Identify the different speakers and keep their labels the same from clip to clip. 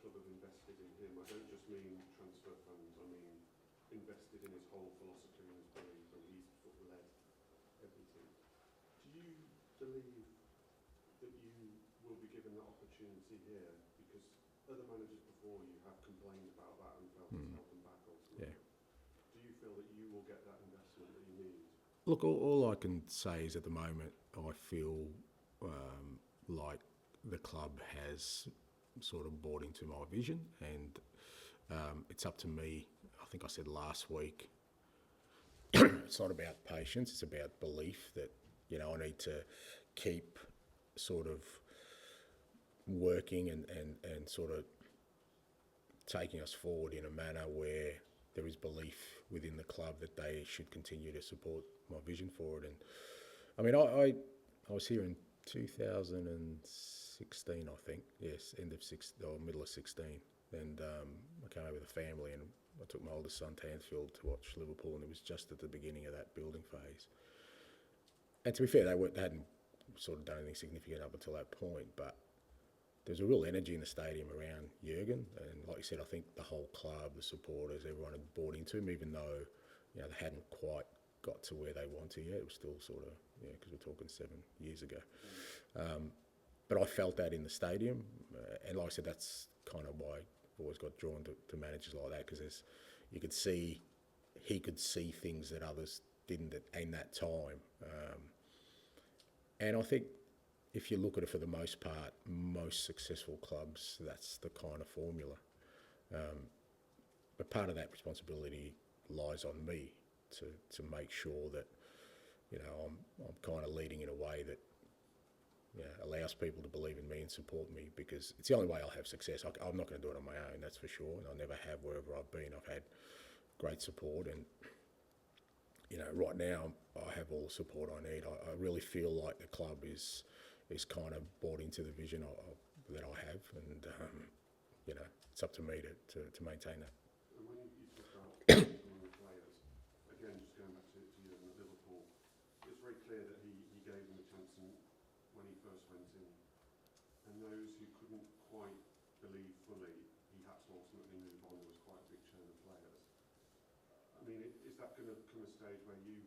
Speaker 1: club have invested in him. I don't just mean transfer funds, I mean invested in his whole philosophy and his belief, and he's sort of led everything. Do you believe that you will be given that opportunity here? Because other managers before you have complained about that and felt it's held them back ultimately.
Speaker 2: Yeah.
Speaker 1: Do you feel that you will get that investment that you need?
Speaker 2: Look, all I can say is at the moment I feel like the club has sort of bought into my vision, and it's up to me. I think I said last week, it's not about patience, it's about belief that, you know, I need to keep sort of working and sort of taking us forward in a manner where there is belief within the club that they should continue to support my vision forward. And I mean, I was here in 2016, I think. Yes, middle of 16. And I came over with a family, and I took my oldest son to Anfield to watch Liverpool, and it was just at the beginning of that building phase. And to be fair, they hadn't sort of done anything significant up until that point, but there's a real energy in the stadium around Jurgen, and like you said, I think the whole club, the supporters, everyone had bought into him, even though, you know, they hadn't quite got to where they want to yet. It was still sort of, you know, because we're talking 7 years ago. But I felt that in the stadium, and like I said, that's kind of why I've always got drawn to managers like that, because he could see things that others didn't in that time. And I think if you look at it, for the most part, most successful clubs, that's the kind of formula. But part of that responsibility lies on me to make sure that, you know, I'm kind of leading in a way that, you know, allows people to believe in me and support me, because it's the only way I'll have success. I'm not going to do it on my own, that's for sure, and I never have wherever I've been. I've had great support, and, you know, right now I have all the support I need. I really feel like the club is kind of bought into the vision that I have, and you know, it's up to me to maintain that.
Speaker 1: And when you talk about among the players, again, just going back to you and Liverpool, it's very clear that he gave them a chance when he first went in, and those who couldn't quite believe fully, he had to ultimately move on. There was quite a big churn of players. I mean, is that going to come a stage where you,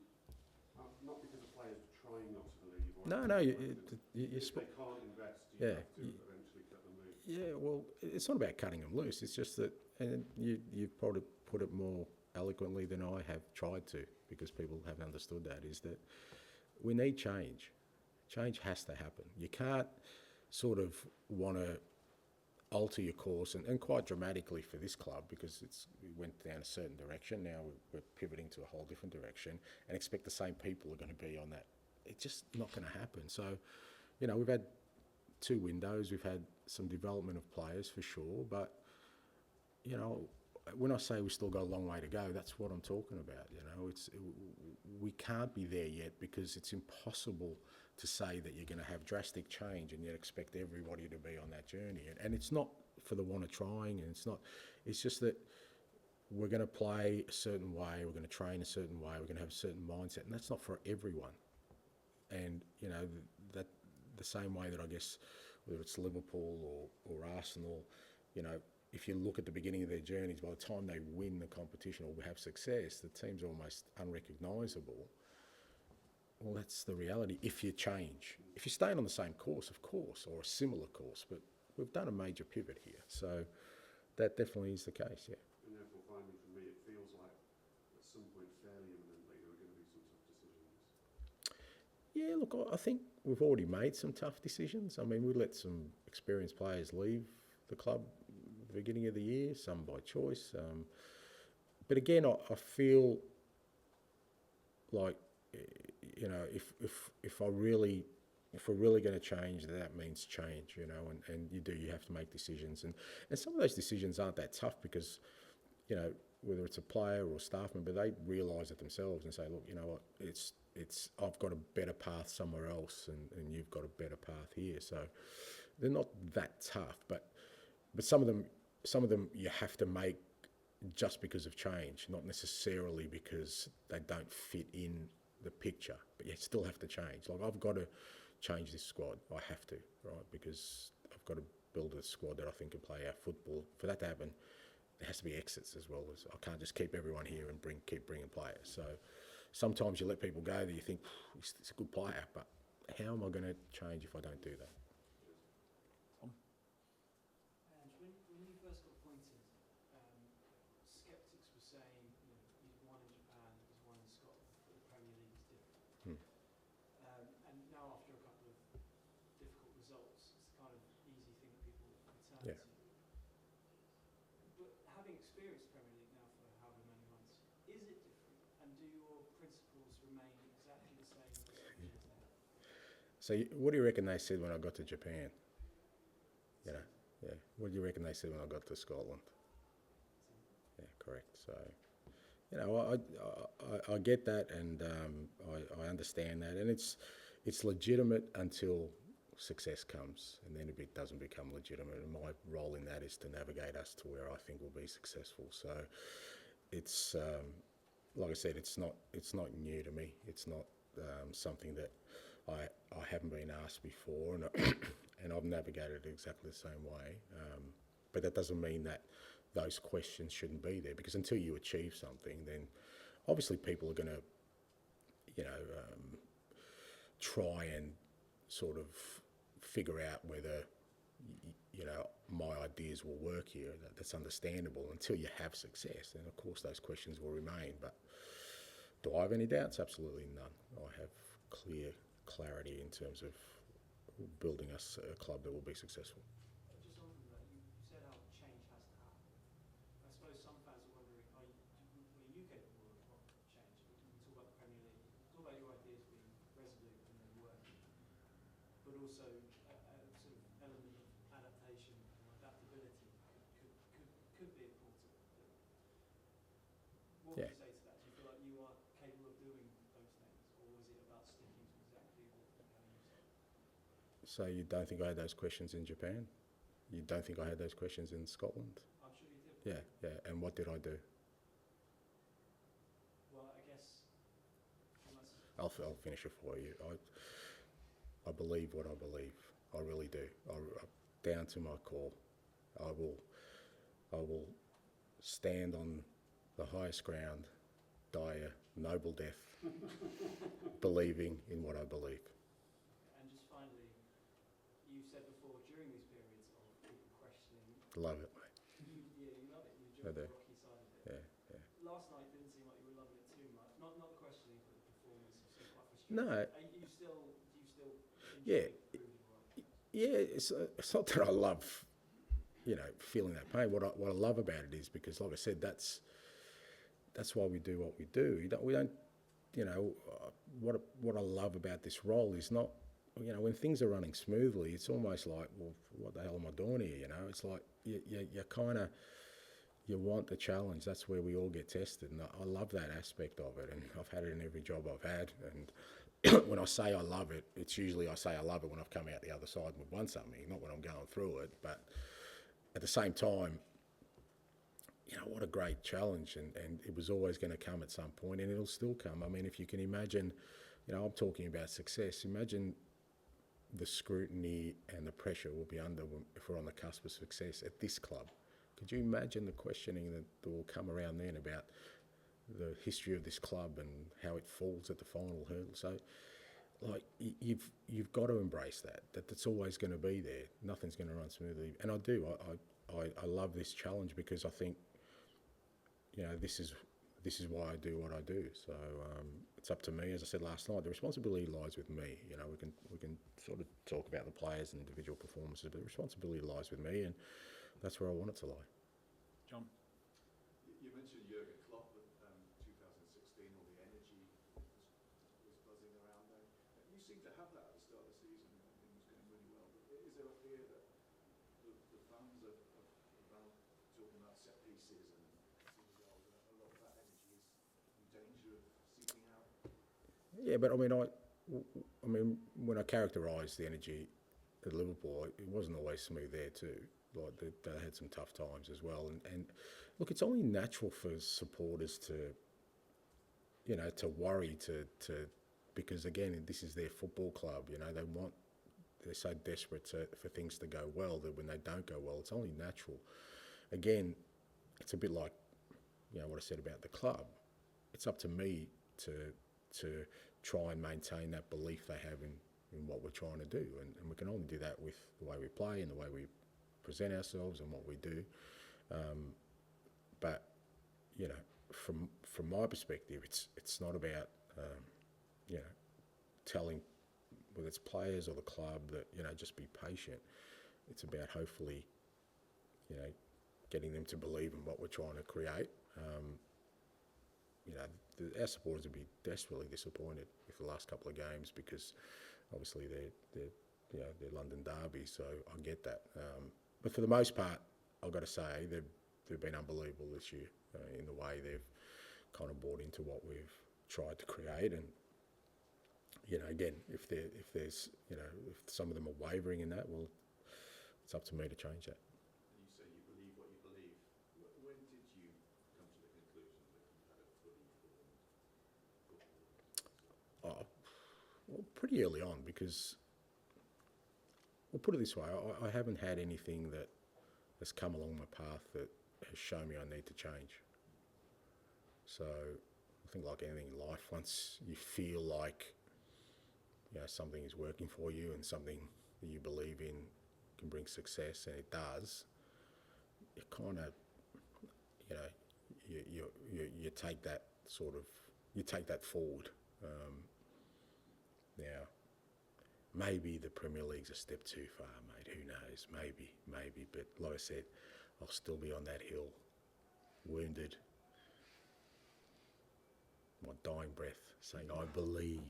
Speaker 1: not because the players are trying not to believe, or
Speaker 2: No,
Speaker 1: if they can't invest, you have to eventually cut them loose.
Speaker 2: Yeah, well, it's not about cutting them loose. It's just that, and you've probably put it more eloquently than I have tried to, because people haven't understood that, is that we need change. Change has to happen. You can't sort of want to alter your course, and quite dramatically for this club, because we went down a certain direction. Now we're pivoting to a whole different direction, and expect the same people are going to be on that. It's just not going to happen. So, you know, we've had 2 windows. We've had some development of players for sure, but, you know, when I say we've still got a long way to go, that's what I'm talking about. You know, we can't be there yet, because it's impossible to say that you're going to have drastic change and yet expect everybody to be on that journey. And it's not for the want of trying, and it's just that we're going to play a certain way, we're going to train a certain way, we're going to have a certain mindset, and that's not for everyone. And, you know, that the same way that, I guess, whether it's Liverpool or Arsenal, you know, if you look at the beginning of their journeys, by the time they win the competition or have success, the team's almost unrecognisable. Well, that's the reality if you change. If you're staying on the same course, of course, or a similar course, but we've done a major pivot here. So that definitely is the case, yeah.
Speaker 1: And therefore, finally, for me, it feels like at some point fairly imminently there are going to be some tough decisions.
Speaker 2: Yeah, look, I think we've already made some tough decisions. I mean, we let some experienced players leave the club at the beginning of the year, some by choice. But again, I feel like, you know, if we're really going to change, that means change, you know, and you have to make decisions. And some of those decisions aren't that tough, because, you know, whether it's a player or a staff member, they realise it themselves and say, look, you know what, it's I've got a better path somewhere else, and you've got a better path here. So they're not that tough, but some of them you have to make just because of change, not necessarily because they don't fit in the picture, but you still have to change. Like, I've got to change this squad. I have to, right? Because I've got to build a squad that I think can play our football. For that to happen, there has to be exits as well. As I can't just keep everyone here and keep bringing players. So sometimes you let people go that you think he's a good player, but how am I going to change if I don't do that?
Speaker 3: When you first got appointed, sceptics were saying, he's won in Japan, he's won in Scotland, but the Premier League is different. And now after a couple of difficult results, it's the kind of easy thing that people return
Speaker 2: Yeah.
Speaker 3: to. But having experienced the Premier League now for however many months, is it different? And do your principles remain exactly the same as they have?
Speaker 2: So what do you reckon they said when I got to Japan? Yeah. What do you reckon they said when I got to Scotland? Yeah, correct. So, I get that, and I understand that, and it's legitimate until success comes, and then it doesn't become legitimate. And my role in that is to navigate us to where I think we'll be successful. So, it's like I said, it's not new to me. It's not something that I haven't been asked before, and and I've navigated it exactly the same way. But that doesn't mean that those questions shouldn't be there, because until you achieve something, then obviously people are going to, try and sort of figure out whether, my ideas will work here. That's understandable. Until you have success, then of course those questions will remain. But do I have any doubts? Absolutely none. I have clarity in terms of building us a club that will be successful.
Speaker 3: Just on from that, you said how change has to happen. I suppose some fans are wondering, were you capable of change? We can talk about the Premier League, talk about your ideas being resolute and then working, but also a sort of element of adaptation or adaptability could be important. What would you say to that? Do you feel like you are capable of doing those things, or was it about sticking to exactly how you said?
Speaker 2: So you don't think I had those questions in Japan? You don't think I had those questions in Scotland?
Speaker 3: I'm sure you did.
Speaker 2: Yeah. And what did I do?
Speaker 3: Well, I guess...
Speaker 2: I'll finish it for you. I believe what I believe. I really do. Down to my core. I will stand on the highest ground, die a noble death, believing in what I believe.
Speaker 3: And just finally, you said before, during these periods of people questioning...
Speaker 2: Love it, mate.
Speaker 3: You love it. You enjoy the rocky side of it.
Speaker 2: Yeah.
Speaker 3: Last night didn't seem like you were loving it too much. Not the questioning, but the performance. You seemed quite frustrated.
Speaker 2: No.
Speaker 3: Do you still enjoy
Speaker 2: Yeah.
Speaker 3: proving right?
Speaker 2: Yeah, it's not that I love, feeling that pain. What I love about it is because, like I said, that's why we do what we do. We don't, what I love about this role is not, when things are running smoothly, it's almost like, well, what the hell am I doing here? It's like you kind of, you want the challenge. That's where we all get tested, and I love that aspect of it. And I've had it in every job I've had. And when I say I love it, it's usually I say I love it when I've come out the other side and we've won something, not when I'm going through it. But at the same time, what a great challenge, and it was always going to come at some point, and it'll still come. I mean, if you can imagine, I'm talking about success. Imagine the scrutiny and the pressure we'll be under if we're on the cusp of success at this club. Could you imagine the questioning that will come around then about the history of this club and how it falls at the final hurdle? So, you've got to embrace that it's always going to be there. Nothing's going to run smoothly, and I do. I love this challenge because I think, this is why I do what I do. So it's up to me. As I said last night, the responsibility lies with me. We can sort of talk about the players and individual performances, but the responsibility lies with me, and that's where I want it to lie.
Speaker 4: John?
Speaker 1: You mentioned Jurgen Klopp in 2016, all the energy was buzzing around there. You seem to have that at the start of the season, and everything was going really well. But is there a fear that the fans are about talking about set pieces and seeing goals, and a lot of that energy is in danger of seeping out?
Speaker 2: Yeah, but I mean, when I characterise the energy at Liverpool, it wasn't always smooth there too. Like they had some tough times as well, and look, it's only natural for supporters to worry to because again, this is their football club. They want they're so desperate for things to go well that when they don't go well, it's only natural. Again, it's a bit like, what I said about the club. It's up to me to try and maintain that belief they have in what we're trying to do, and we can only do that with the way we play and the way we present ourselves and what we do. But from my perspective, it's not about telling whether it's players or the club that just be patient. It's about hopefully getting them to believe in what we're trying to create. Our supporters would be desperately disappointed with the last couple of games because obviously they're London derbies, so I get that. But for the most part, I've got to say they've been unbelievable this year in the way they've kind of bought into what we've tried to create. And again, if there's if some of them are wavering in that, well, it's up to me to change that.
Speaker 4: And you say you believe what you believe. When did you come to the conclusion that you had a fully formed football?
Speaker 2: Well, pretty early on, because, well, put it this way, I haven't had anything that has come along my path that has shown me I need to change. So I think like anything in life, once you feel like something is working for you and something that you believe in can bring success, and it does, you kind of, you take that forward. Now, maybe the Premier League's a step too far, mate. Who knows? Maybe. But like I said, I'll still be on that hill, wounded, my dying breath, saying, I believe.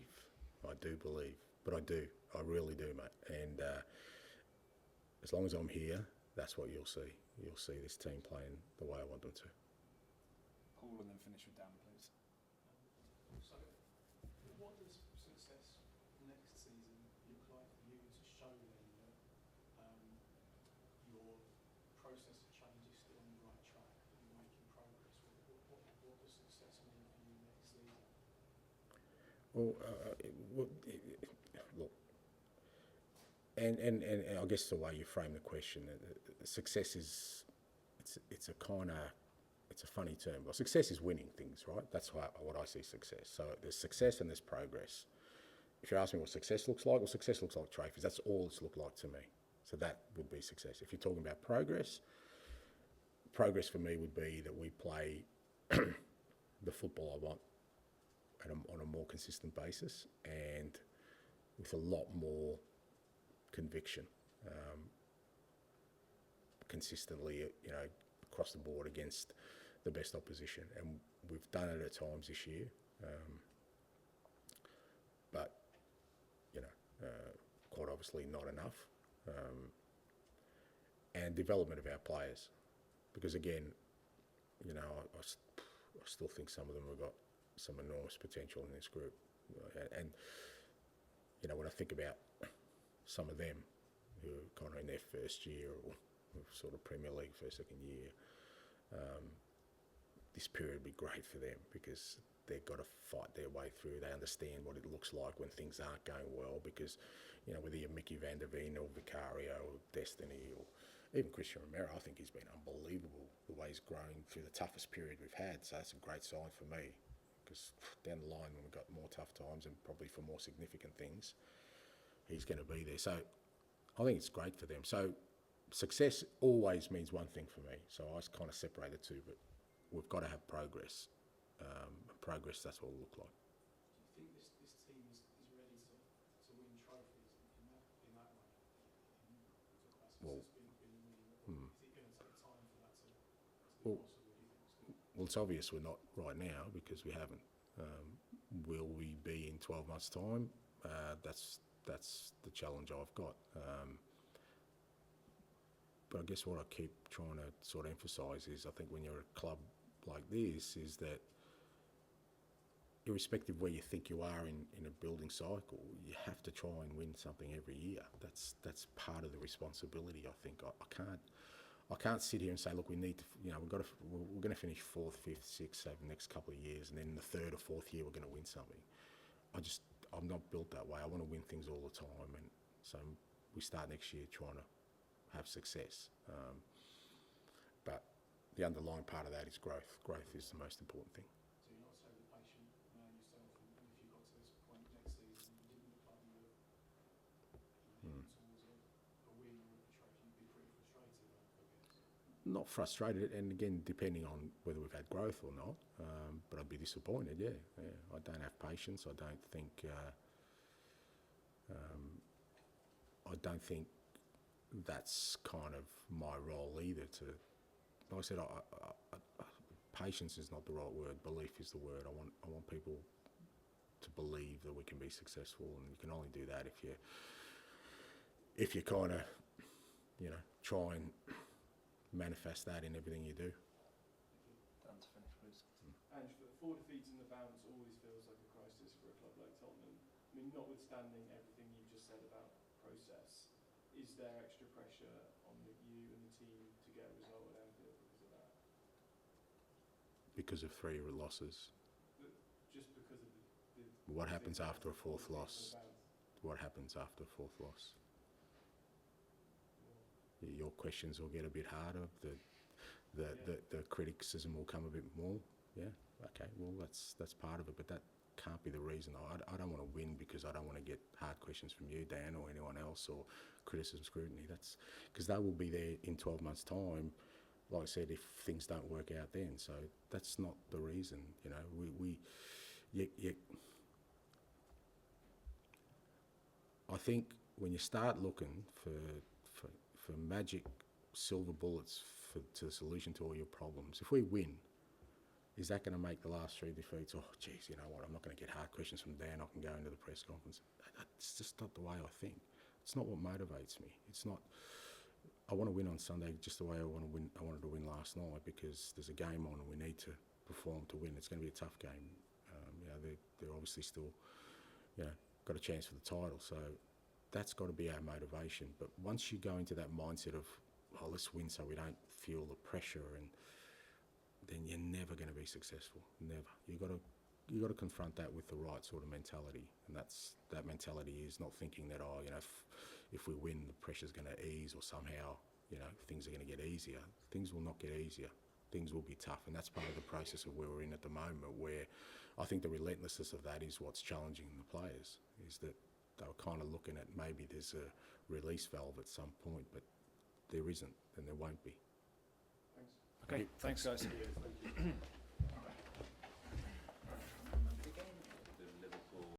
Speaker 2: I do believe. But I do. I really do, mate. And as long as I'm here, that's what you'll see. You'll see this team playing the way I want them to.
Speaker 5: Paul, and then finish with Dan, please.
Speaker 3: So, what does success next season look like for you to show them that your process of change is still on the right track, that you're making progress? What does success mean for you next season?
Speaker 2: Well, look, and I guess the way you frame the question, success is, it's a funny term. Well, success is winning things, right? That's what I see success. So there's success and there's progress. If you ask me what success looks like, well, success looks like trophies. That's all it's looked like to me. So that would be success. If you're talking about progress for me would be that we play the football I want on a more consistent basis and with a lot more conviction, consistently, across the board against the best opposition. And we've done it at times this year, but quite obviously not enough. And development of our players, because again, I still think some of them have got some enormous potential in this group. And when I think about some of them who are kind of in their first year or sort of Premier League first, second year, this period would be great for them because they've got to fight their way through. They understand what it looks like when things aren't going well because, whether you're Mickey van der Veen or Vicario or Destiny or even Christian Romero, I think he's been unbelievable the way he's grown through the toughest period we've had. So that's a great sign for me because down the line when we've got more tough times and probably for more significant things, he's going to be there. So I think it's great for them. So success always means one thing for me. So I kind of separate the two, but we've got to have progress. Progress, that's what it'll look like.
Speaker 3: Do you think this team is ready to win trophies in that way?
Speaker 2: Well,
Speaker 3: Is it going to take time for that to be
Speaker 2: Well,
Speaker 3: possible, do you think?
Speaker 2: Well, it's obvious we're not right now because we haven't. Will we be in 12 months' time? That's the challenge I've got. But I guess what I keep trying to sort of emphasise is I think when you're a club like this is that irrespective of where you think you are in a building cycle, you have to try and win something every year. That's part of the responsibility, I think. I can't sit here and say, look, we need to, we're going to finish 4th, 5th, 6th over the next couple of years, and then in the 3rd or 4th year we're going to win something. I'm not built that way. I want to win things all the time, and so we start next year trying to have success. But the underlying part of that is growth. Growth is the most important thing.
Speaker 5: So you're not so patient yourself, and if you got to this point next season and you didn't look like you were heading towards a win or a trophy, you'd be pretty frustrated, I guess.
Speaker 2: Not frustrated, and again, depending on whether we've had growth or not, but I'd be disappointed, yeah. I don't have patience. I don't think that's kind of my role either. Like I said, patience is not the right word. Belief is the word. I want people to believe that we can be successful, and you can only do that if you kind of, try and manifest that in everything you do.
Speaker 5: Dan, to finish, please.
Speaker 3: Ange, 4 defeats in the bounce always feels like a crisis for a club like Tottenham. I mean, notwithstanding everything you've just said about process, is there extra pressure on you and the team to get a result at Anfield because of that?
Speaker 2: Because of 3 losses.
Speaker 3: Just because of the
Speaker 2: What happens after a 4th
Speaker 3: defeats
Speaker 2: loss?
Speaker 3: in the bounce?
Speaker 2: What happens after a 4th loss? Your questions will get a bit harder. The criticism will come a bit more. Yeah. Okay. Well, that's part of it, but that can't be the reason. I don't want to win because I don't want to get hard questions from you, Dan, or anyone else, or criticism, scrutiny. That's because they will be there in 12 months' time. Like I said, if things don't work out then, so that's not the reason. I think when you start looking for magic silver bullets to the solution to all your problems, if we win, is that going to make the last 3 defeats? Oh, geez, you know what? I'm not going to get hard questions from Dan. I can go into the press conference. It's just not the way I think. It's not what motivates me. It's not. I want to win on Sunday just the way I wanted to win last night, because there's a game on and we need to perform to win. It's going to be a tough game. They're obviously still, got a chance for the title. So that's got to be our motivation. But once you go into that mindset of, oh, let's win so we don't feel the pressure, and then you're never going to be successful. Never. You got to confront that with the right sort of mentality, and that mentality is not thinking that if we win the pressure's going to ease, or somehow things are going to get easier. Things will not get easier. Things will be tough, and that's part of the process of where we're in at the moment, where I think the relentlessness of that is what's challenging the players, is that they were kind of looking at maybe there's a release valve at some point, but there isn't, and there won't be.
Speaker 3: Thanks.
Speaker 5: Okay, thanks guys.
Speaker 1: Yeah, thank you.